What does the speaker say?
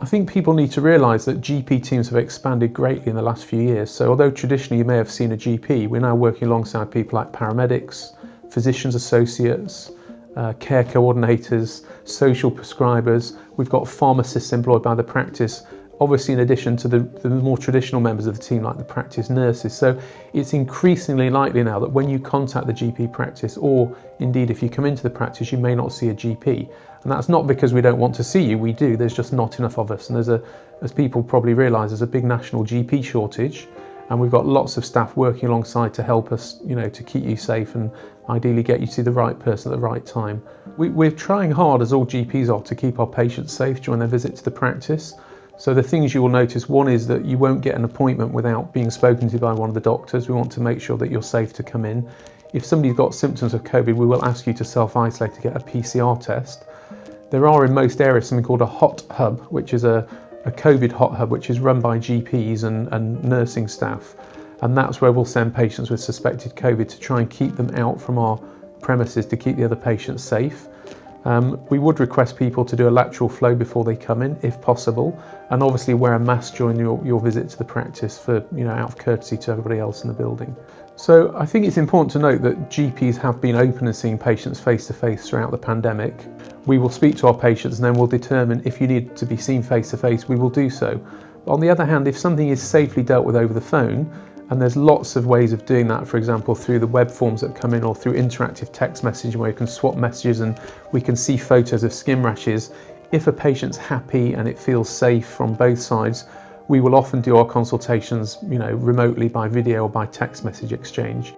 I think people need to realise that GP teams have expanded greatly in the last few years. So although traditionally you may have seen a GP, we're now working alongside people like paramedics, physicians associates, care coordinators, social prescribers. We've got pharmacists employed by the practice, obviously in addition to the more traditional members of the team like the practice nurses. So it's increasingly likely now that when you contact the GP practice, or indeed if you come into the practice, you may not see a GP. And that's not because we don't want to see you, we do, there's just not enough of us. And as people probably realise, there's a big national GP shortage, and we've got lots of staff working alongside to help us, to keep you safe and ideally get you to the right person at the right time. We're trying hard, as all GPs are, to keep our patients safe during their visit to the practice. So the things you will notice, one is that you won't get an appointment without being spoken to by one of the doctors. We want to make sure that you're safe to come in. If somebody's got symptoms of COVID, we will ask you to self-isolate to get a PCR test. There are in most areas something called a hot hub, which is a COVID hot hub, which is run by GPs and nursing staff. And that's where we'll send patients with suspected COVID to try and keep them out from our premises to keep the other patients safe. We would request people to do a lateral flow before they come in, if possible, and obviously wear a mask during your visit to the practice for, out of courtesy to everybody else in the building. So I think it's important to note that GPs have been open and seeing patients face to face throughout the pandemic. We will speak to our patients and then we'll determine if you need to be seen face to face, we will do so. But on the other hand, if something is safely dealt with over the phone, and there's lots of ways of doing that, for example, through the web forms that come in or through interactive text messaging where you can swap messages and we can see photos of skin rashes. If a patient's happy and it feels safe from both sides, we will often do our consultations, remotely by video or by text message exchange.